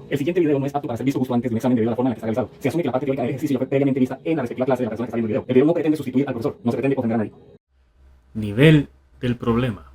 El siguiente video no es apto para ser visto justo antes de un examen debido a la forma en la que está realizado. Se asume que la parte teórica del ejercicio fue previamente vista en la respectiva clase de la persona que está viendo el video. El video no pretende sustituir al profesor, no se pretende ofender a nadie. Nivel del problema.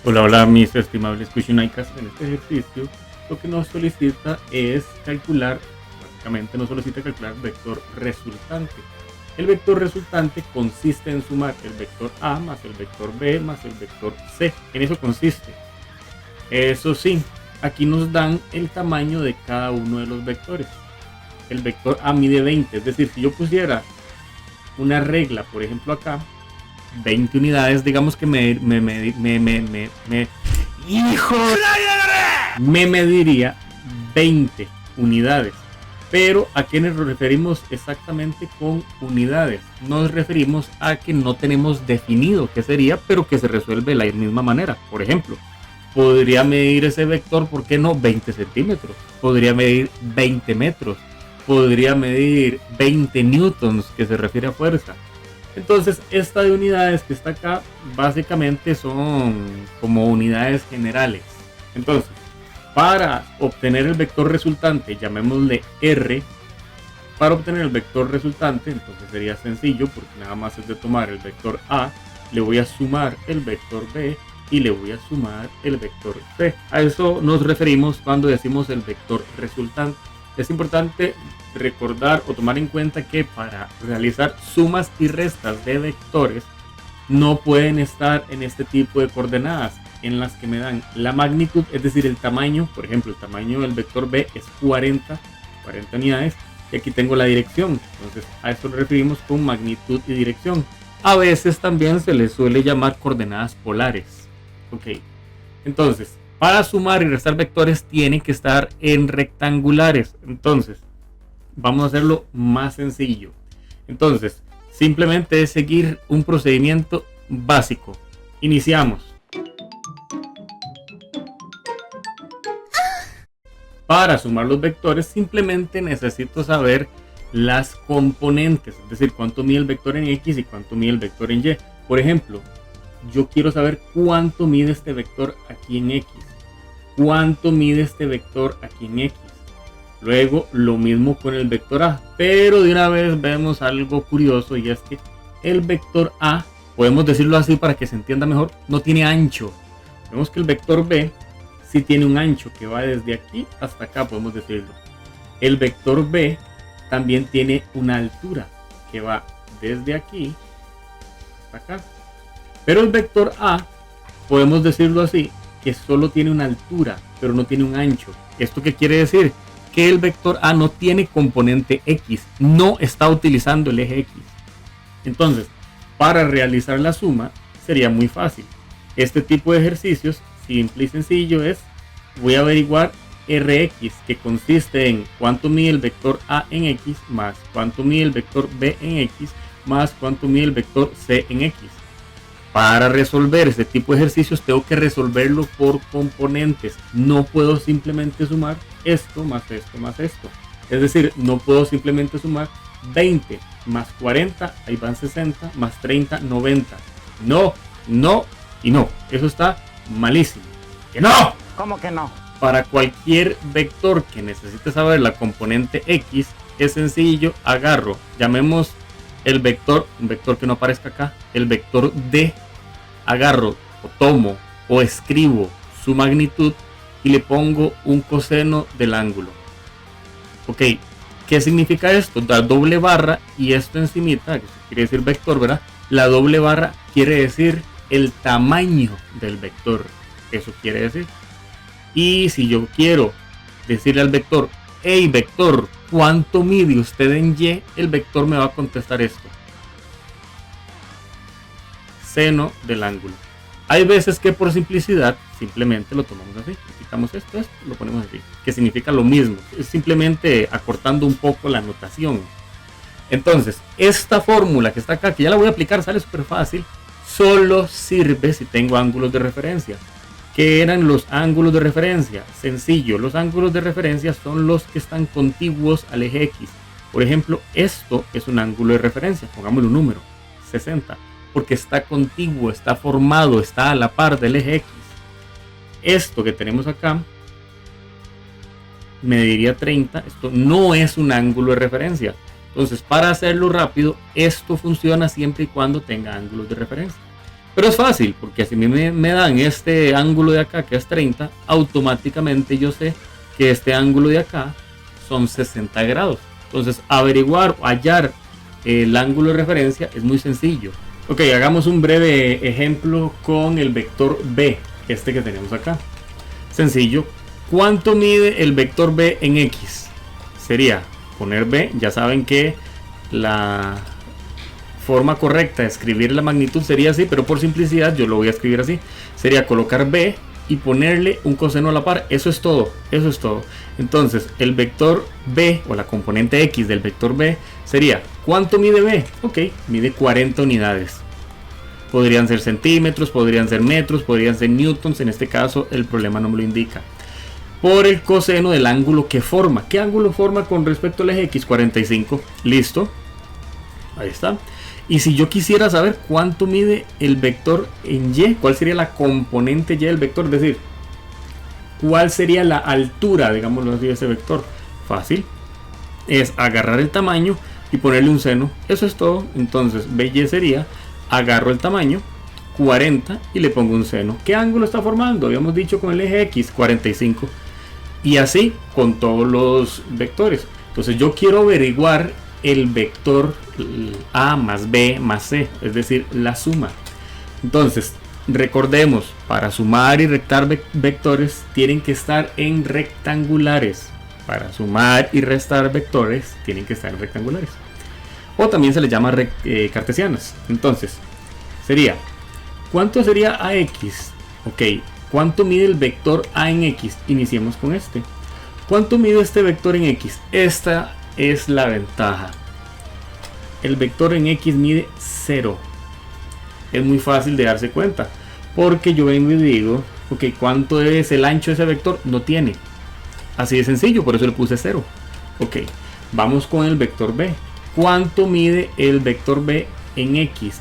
Hola mis estimables Cushionicas. En este ejercicio lo que nos solicita es calcular, básicamente nos solicita calcular vector resultante. El vector resultante consiste en sumar el vector A más el vector B más el vector C. En eso consiste. Eso sí, aquí nos dan el tamaño de cada uno de los vectores. El vector A mide 20, es decir, si yo pusiera una regla, por ejemplo acá, 20 unidades, digamos que me mediría 20 unidades. Pero ¿a qué nos referimos exactamente con unidades? Nos referimos a que no tenemos definido qué sería, pero que se resuelve de la misma manera. Por ejemplo, podría medir ese vector, ¿por qué no? 20 centímetros. Podría medir 20 metros. Podría medir 20 newtons, que se refiere a fuerza. Entonces, esta de unidades que está acá, básicamente son como unidades generales. Entonces, para obtener el vector resultante, llamémosle R. Para obtener el vector resultante, entonces sería sencillo, porque nada más es de tomar el vector A, le voy a sumar el vector B y le voy a sumar el vector C. A eso nos referimos cuando decimos el vector resultante. Es importante recordar o tomar en cuenta que para realizar sumas y restas de vectores no pueden estar en este tipo de coordenadas en las que me dan la magnitud, es decir, el tamaño. Por ejemplo, el tamaño del vector B es 40 unidades y aquí tengo la dirección. Entonces a esto nos referimos con magnitud y dirección. A veces también se les suele llamar coordenadas polares. Ok, entonces para sumar y restar vectores tienen que estar en rectangulares. Entonces vamos a hacerlo más sencillo. Entonces simplemente es seguir un procedimiento básico. Iniciamos. Para sumar los vectores simplemente necesito saber las componentes, es decir, cuánto mide el vector en X y cuánto mide el vector en Y. Por ejemplo, yo quiero saber cuánto mide este vector aquí en X, cuánto mide este vector aquí en X. Luego lo mismo con el vector A, pero de una vez vemos algo curioso, y es que el vector A, podemos decirlo así para que se entienda mejor, no tiene ancho. Vemos que el vector B sí tiene un ancho que va desde aquí hasta acá, podemos decirlo. El vector B también tiene una altura que va desde aquí hasta acá. Pero el vector A, podemos decirlo así, que solo tiene una altura, pero no tiene un ancho. ¿Esto qué quiere decir? Que el vector A no tiene componente X, no está utilizando el eje X. Entonces, para realizar la suma sería muy fácil. Este tipo de ejercicios, simple y sencillo, es voy a averiguar Rx, que consiste en cuánto mide el vector A en X más cuánto mide el vector B en X más cuánto mide el vector C en X. Para resolver este tipo de ejercicios tengo que resolverlo por componentes. No puedo simplemente sumar esto más esto más esto. Es decir, no puedo simplemente sumar 20 más 40, ahí van 60, más 30, 90. No, no y no. Eso está malísimo. ¡Que no! ¿Cómo que no? Para cualquier vector que necesite saber la componente X, es sencillo, agarro, llamemos el vector, un vector que no aparezca acá, el vector D, agarro o tomo o escribo su magnitud y le pongo un coseno del ángulo. Ok, ¿qué significa esto? La doble barra y esto encimita, que quiere decir vector, ¿verdad? La doble barra quiere decir el tamaño del vector, eso quiere decir. Y si yo quiero decirle al vector, hey vector, ¿cuánto mide usted en Y? El vector me va a contestar esto: seno del ángulo. Hay veces que por simplicidad simplemente lo tomamos así, quitamos esto, lo ponemos así, que significa lo mismo, es simplemente acortando un poco la notación. Entonces, esta fórmula que está acá, que ya la voy a aplicar, sale súper fácil, solo sirve si tengo ángulos de referencia. ¿Qué eran los ángulos de referencia? Sencillo, los ángulos de referencia son los que están contiguos al eje X. Por ejemplo, esto es un ángulo de referencia, pongámosle un número, 60, porque está contiguo, está formado, está a la par del eje X. esto que tenemos acá mediría 30. Esto no es un ángulo de referencia. Entonces, para hacerlo rápido, esto funciona siempre y cuando tenga ángulos de referencia. Pero es fácil, porque si me dan este ángulo de acá, que es 30, automáticamente yo sé que este ángulo de acá son 60 grados. Entonces, averiguar o hallar el ángulo de referencia es muy sencillo. Ok, hagamos un breve ejemplo con el vector B, este que tenemos acá. Sencillo. ¿Cuánto mide el vector B en X? Sería poner B. Ya saben que la forma correcta de escribir la magnitud sería así, pero por simplicidad yo lo voy a escribir así. Sería colocar B y ponerle un coseno a la par. Eso es todo, eso es todo. Entonces el vector B o la componente X del vector B sería, ¿cuánto mide B? Ok, mide 40 unidades. Podrían ser centímetros, podrían ser metros, podrían ser newtons. En este caso el problema no me lo indica. Por el coseno del ángulo que forma. ¿Qué ángulo forma con respecto al eje X? 45. Listo. Ahí está. Y si yo quisiera saber cuánto mide el vector en Y, ¿cuál sería la componente Y del vector? Es decir, ¿cuál sería la altura, digámoslo así, de ese vector? Fácil. Es agarrar el tamaño y ponerle un seno. Eso es todo. Entonces, BY sería, agarro el tamaño, 40, y le pongo un seno. ¿Qué ángulo está formando? Habíamos dicho con el eje X, 45. Y así con todos los vectores. Entonces yo quiero averiguar el vector A más B más C, es decir, la suma. Entonces, recordemos, para sumar y restar vectores tienen que estar en rectangulares. Para sumar y restar vectores tienen que estar en rectangulares. O también se les llama cartesianas. Entonces, sería, ¿cuánto sería AX? Ok, ¿cuánto mide el vector A en X? Iniciemos con este. ¿Cuánto mide este vector en X? Esta es la ventaja. El vector en X mide 0. Es muy fácil de darse cuenta, porque yo vengo y digo, ok, ¿cuánto es el ancho de ese vector? No tiene. Así de sencillo, por eso le puse 0. Ok, vamos con el vector B. ¿Cuánto mide el vector B en X?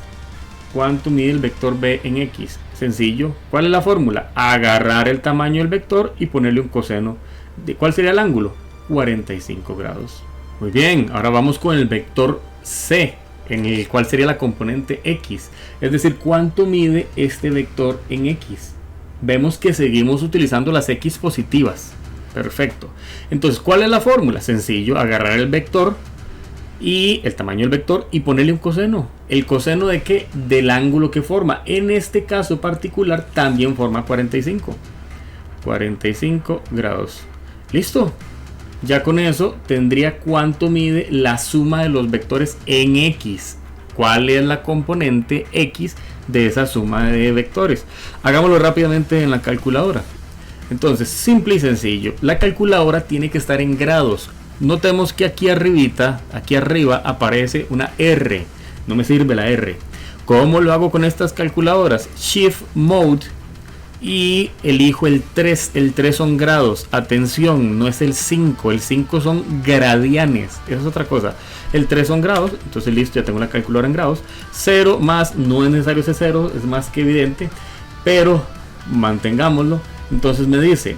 ¿Cuánto mide el vector B en X? Sencillo. ¿Cuál es la fórmula? Agarrar el tamaño del vector y ponerle un coseno. ¿De cuál sería el ángulo? 45 grados. Muy bien, ahora vamos con el vector C, en el cual sería la componente X. Es decir, ¿cuánto mide este vector en X? Vemos que seguimos utilizando las X positivas. Perfecto. Entonces, ¿cuál es la fórmula? Sencillo, agarrar el vector y el tamaño del vector y ponerle un coseno. ¿El coseno de qué? Del ángulo que forma. En este caso particular también forma 45. 45 grados. Listo. Ya con eso tendría cuánto mide la suma de los vectores en X. ¿Cuál es la componente X de esa suma de vectores? Hagámoslo rápidamente en la calculadora. Entonces, simple y sencillo. La calculadora tiene que estar en grados. Notemos que aquí arribita, aquí arriba aparece una R. No me sirve la R. ¿Cómo lo hago con estas calculadoras? Shift Mode y elijo el 3. El 3 son grados. Atención, no es el 5. El 5 son gradianes. Esa es otra cosa. El 3 son grados. Entonces listo, ya tengo la calculadora en grados. 0 más, no es necesario ese 0, es más que evidente. Pero mantengámoslo. Entonces me dice,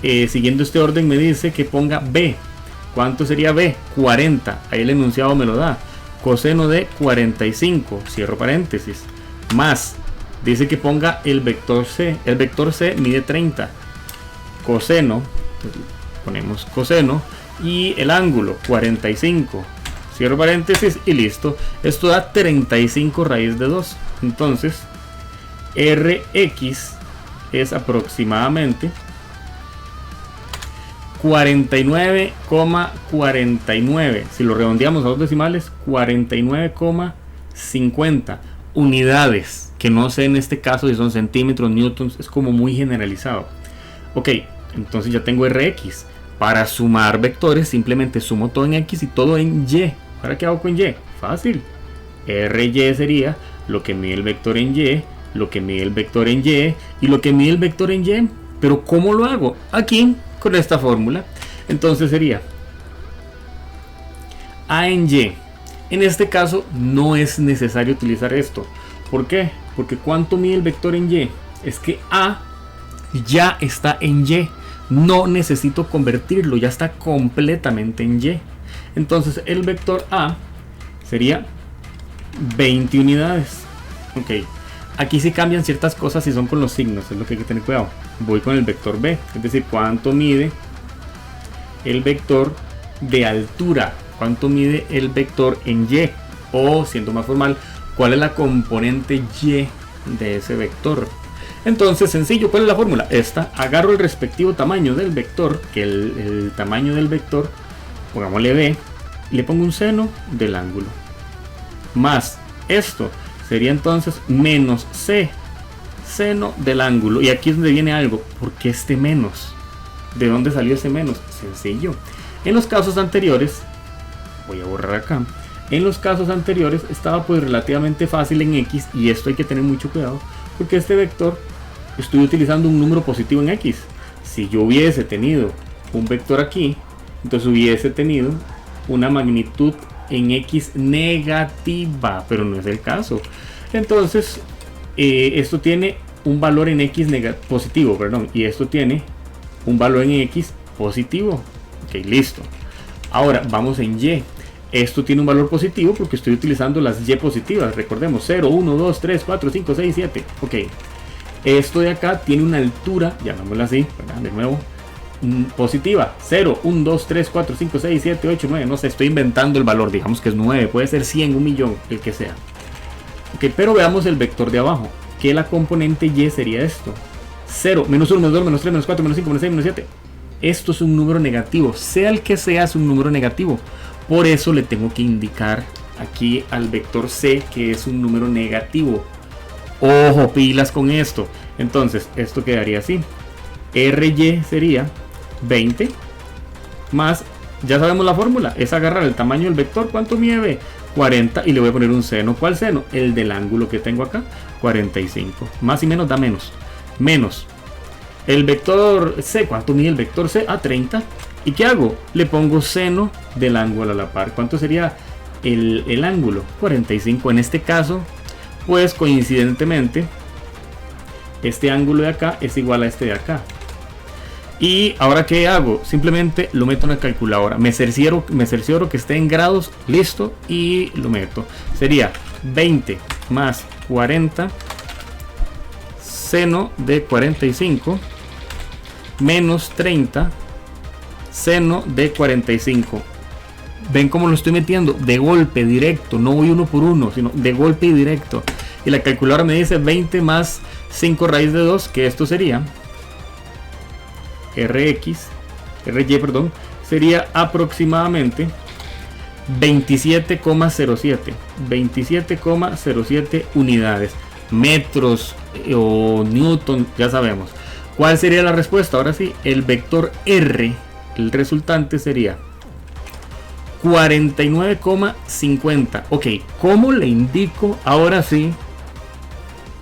siguiendo este orden, me dice que ponga B. ¿Cuánto sería B? 40. Ahí el enunciado me lo da. Coseno de 45. Cierro paréntesis. Más. Dice que ponga el vector C. El vector C mide 30. Coseno. Ponemos coseno. Y el ángulo 45. Cierro paréntesis y listo. Esto da 35 raíz de 2. Entonces, Rx es aproximadamente 49,49. Si lo redondeamos a dos decimales, 49,50 unidades. Que no sé en este caso si son centímetros, newtons, es como muy generalizado. Ok, entonces ya tengo Rx. Para sumar vectores, simplemente sumo todo en X y todo en Y. ¿Ahora qué hago con Y? Fácil. Ry sería lo que mide el vector en Y, lo que mide el vector en Y y lo que mide el vector en Y. Pero ¿cómo lo hago? Aquí, con esta fórmula. Entonces sería A en Y. En este caso no es necesario utilizar esto. ¿Por qué? Porque ¿cuánto mide el vector en Y? Es que A ya está en Y. No necesito convertirlo, ya está completamente en Y. Entonces el vector A sería 20 unidades. Ok, aquí sí cambian ciertas cosas si son con los signos, es lo que hay que tener cuidado. Voy con el vector B, es decir, cuánto mide el vector de altura, cuánto mide el vector en Y, o siendo más formal, cuál es la componente Y de ese vector. Entonces, sencillo, ¿cuál es la fórmula? Esta, agarro el respectivo tamaño del vector, que el tamaño del vector, pongámosle B, y le pongo un seno del ángulo. Más esto sería entonces menos C, seno del ángulo. Y aquí es donde viene algo, ¿por qué este menos? ¿De dónde salió ese menos? Sencillo. En los casos anteriores, voy a borrar acá, en los casos anteriores estaba pues relativamente fácil en X, y esto hay que tener mucho cuidado, porque este vector estoy utilizando un número positivo en X. Si yo hubiese tenido un vector aquí, entonces hubiese tenido una magnitud en X negativa, pero no es el caso. Entonces esto tiene un valor en X positivo, perdón, y esto tiene un valor en X positivo. Ok, listo. Ahora vamos en Y. Esto tiene un valor positivo porque estoy utilizando las Y positivas. Recordemos, 0, 1, 2, 3, 4, 5, 6, 7. Ok. Esto de acá tiene una altura, llamémosla así, de nuevo, positiva. 0, 1, 2, 3, 4, 5, 6, 7, 8, 9. No sé, estoy inventando el valor. Digamos que es 9. Puede ser 100, 1 millón, el que sea. Ok, pero veamos el vector de abajo. Que la componente Y sería esto. 0, menos 1, menos 2, menos 3, menos 4, menos 5, menos 6, menos 7. Esto es un número negativo. Sea el que sea, es un número negativo. Por eso le tengo que indicar aquí al vector C que es un número negativo. Ojo, pilas con esto. Entonces, esto quedaría así. RY sería 20 más, ya sabemos la fórmula, es agarrar el tamaño del vector. ¿Cuánto mide? 40, y le voy a poner un seno. ¿Cuál seno? El del ángulo que tengo acá, 45. Más y menos da menos. Menos el vector C. ¿Cuánto mide el vector C? A 30. ¿Y qué hago? Le pongo seno del ángulo a la par. ¿Cuánto sería el ángulo? 45. En este caso, pues coincidentemente, este ángulo de acá es igual a este de acá. Y ahora, ¿qué hago? Simplemente lo meto en la calculadora. Me cercioro que esté en grados. Listo. Y lo meto. Sería 20 más 40 seno de 45 menos 30 seno de 45. Ven cómo lo estoy metiendo de golpe directo, no voy uno por uno, sino de golpe y directo. Y la calculadora me dice 20 más 5 raíz de 2, que esto sería RY, perdón, sería aproximadamente 27,07 unidades, metros o newton, ya sabemos. ¿Cuál sería la respuesta? Ahora sí, el vector R, el resultante sería 49,50. Ok, ¿cómo le indico ahora sí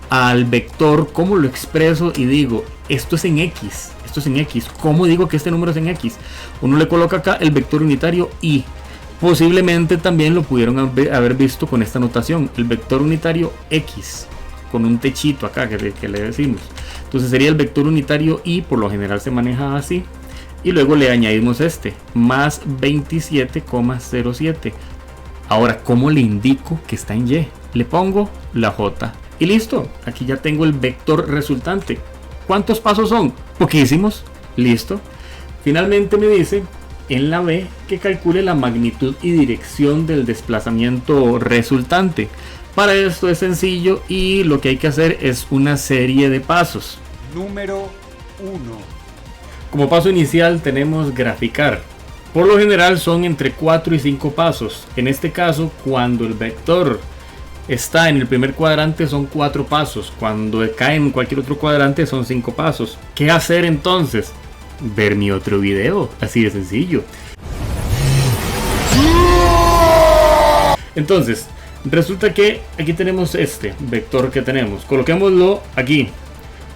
al vector? ¿Cómo lo expreso y digo, esto es en X? Esto es en X. ¿Cómo digo que este número es en X? Uno le coloca acá el vector unitario Y. Posiblemente también lo pudieron haber visto con esta notación, el vector unitario X, con un techito acá que le decimos. Entonces sería el vector unitario Y, por lo general se maneja así. Y luego le añadimos este, más 27,07. Ahora, ¿cómo le indico que está en Y? Le pongo la J. Y listo, aquí ya tengo el vector resultante. ¿Cuántos pasos son? Poquísimos. Listo. Finalmente me dice en la B que calcule la magnitud y dirección del desplazamiento resultante. Para esto es sencillo y lo que hay que hacer es una serie de pasos. Número 1. Como paso inicial tenemos graficar. Por lo general son entre 4 y 5 pasos. En este caso, cuando el vector está en el primer cuadrante son 4 pasos. Cuando cae en cualquier otro cuadrante son 5 pasos. ¿Qué hacer entonces? Ver mi otro video, así de sencillo. Entonces, resulta que aquí tenemos este vector que tenemos. Coloquémoslo aquí.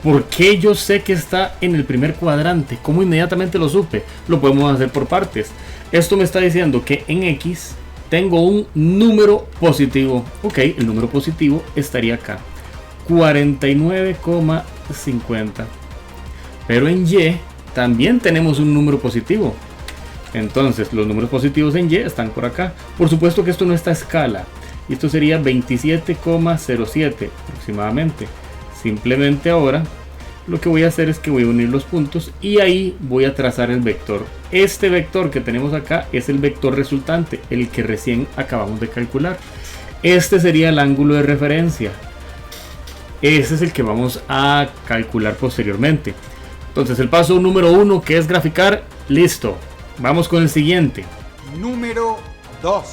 ¿Por qué yo sé que está en el primer cuadrante? ¿Cómo inmediatamente lo supe? Lo podemos hacer por partes. Esto me está diciendo que en X tengo un número positivo. Ok, el número positivo estaría acá. 49,50. Pero en Y también tenemos un número positivo. Entonces los números positivos en Y están por acá. Por supuesto que esto no está a escala. Esto sería 27,07 aproximadamente. Simplemente ahora lo que voy a hacer es que voy a unir los puntos y ahí voy a trazar el vector. Este vector que tenemos acá es el vector resultante, el que recién acabamos de calcular. Este sería el ángulo de referencia. Ese es el que vamos a calcular posteriormente. Entonces el paso número 1, que es graficar, listo. Vamos con el siguiente. Número 2.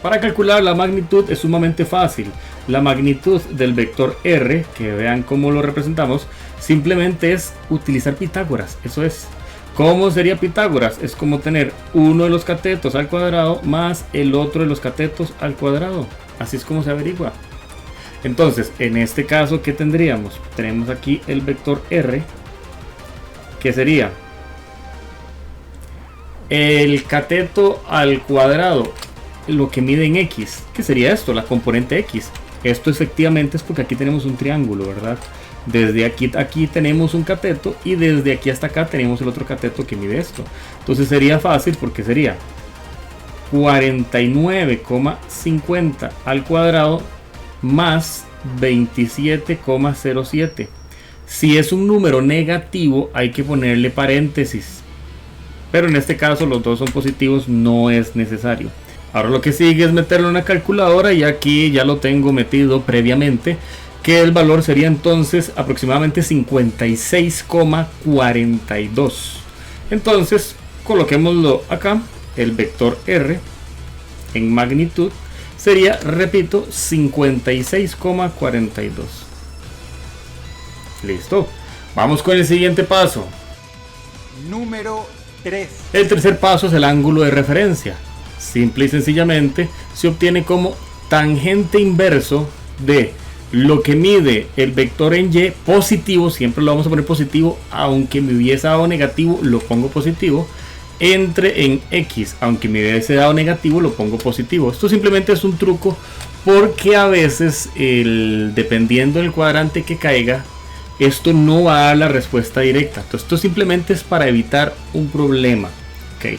Para calcular la magnitud es sumamente fácil. La magnitud del vector R, que vean cómo lo representamos, simplemente es utilizar Pitágoras. Eso es. ¿Cómo sería Pitágoras? Es como tener uno de los catetos al cuadrado más el otro de los catetos al cuadrado. Así es como se averigua. Entonces, en este caso, ¿qué tendríamos? Tenemos aquí el vector R, que sería el cateto al cuadrado, lo que mide en X. ¿Qué sería esto? La componente X. Esto efectivamente es porque aquí tenemos un triángulo, ¿verdad? Desde aquí a aquí tenemos un cateto y desde aquí hasta acá tenemos el otro cateto que mide esto. Entonces sería fácil porque sería 49,50 al cuadrado más 27,07. Si es un número negativo hay que ponerle paréntesis, pero en este caso los dos son positivos, no es necesario. Ahora lo que sigue es meterlo en una calculadora y aquí ya lo tengo metido previamente, que el valor sería entonces aproximadamente 56,42. Entonces coloquémoslo acá. El vector R en magnitud sería, repito, 56,42. Listo. Vamos con el siguiente paso. Número 3. El tercer paso es el ángulo de referencia. Simple y sencillamente se obtiene como tangente inverso de lo que mide el vector en Y positivo, siempre lo vamos a poner positivo, aunque me hubiese dado negativo lo pongo positivo, entre en X, aunque me hubiese dado negativo lo pongo positivo. Esto simplemente es un truco porque a veces dependiendo del cuadrante que caiga, esto no va a dar la respuesta directa. Entonces, esto simplemente es para evitar un problema. Okay.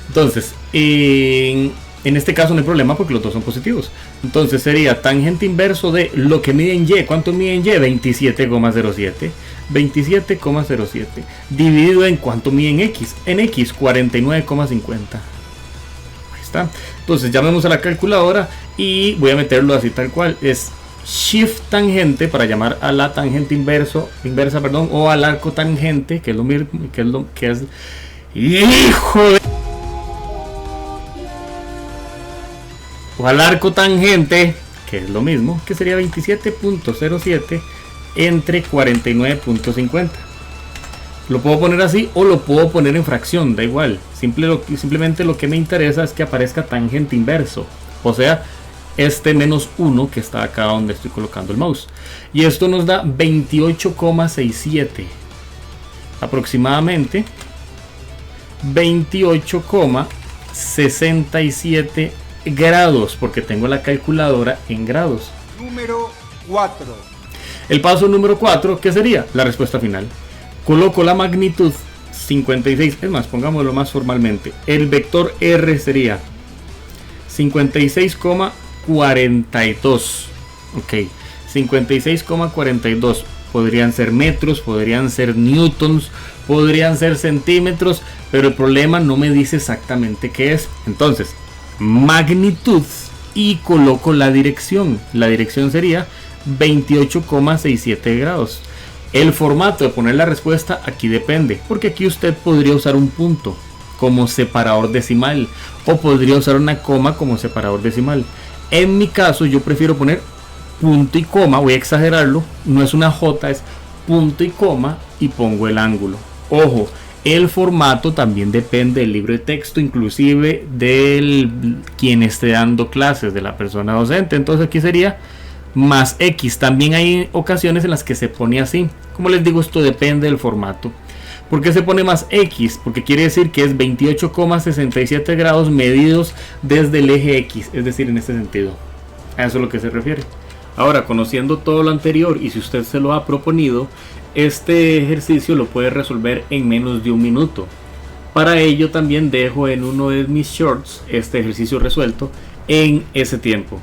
Entonces, en este caso no hay problema porque los dos son positivos. Entonces sería tangente inverso de lo que mide en Y. ¿Cuánto mide en Y? 27,07. 27,07 dividido en cuánto mide en X. En X, 49,50. Ahí está. Entonces llamemos a la calculadora y voy a meterlo así tal cual. Es Shift tangente para llamar a la tangente inversa, perdón, o al arco tangente, que es lo mismo, que es hijo de... o al arco tangente, que es lo mismo, que sería 27,07 entre 49,50. Lo puedo poner así o lo puedo poner en fracción, da igual. Simplemente lo que me interesa es que aparezca tangente inverso, o sea, este menos 1 que está acá donde estoy colocando el mouse. Y esto nos da 28,67. Aproximadamente 28,67 grados, porque tengo la calculadora en grados. Número 4. El paso número 4, ¿qué sería? La respuesta final. Coloco la magnitud 56, es más, pongámoslo más formalmente. El vector R sería 56,42. Ok, 56,42. Podrían ser metros, podrían ser newtons, podrían ser centímetros, pero el problema no me dice exactamente qué es. Entonces, magnitud y coloco la dirección. La dirección sería 28,67 grados. El formato de poner la respuesta aquí depende, porque aquí usted podría usar un punto como separador decimal o podría usar una coma como separador decimal. En mi caso yo prefiero poner punto y coma, voy a exagerarlo, no es una J, es punto y coma y pongo el ángulo. Ojo, el formato también depende del libro de texto, inclusive del quien esté dando clases, de la persona docente. Entonces aquí sería más X. También hay ocasiones en las que se pone así. Como les digo, esto depende del formato. ¿Por qué se pone más X? Porque quiere decir que es 28,67 grados medidos desde el eje X, es decir, en este sentido. A eso es lo que se refiere. Ahora, conociendo todo lo anterior y si usted se lo ha proponido, este ejercicio lo puede resolver en menos de un minuto. Para ello también dejo en uno de mis shorts este ejercicio resuelto en ese tiempo.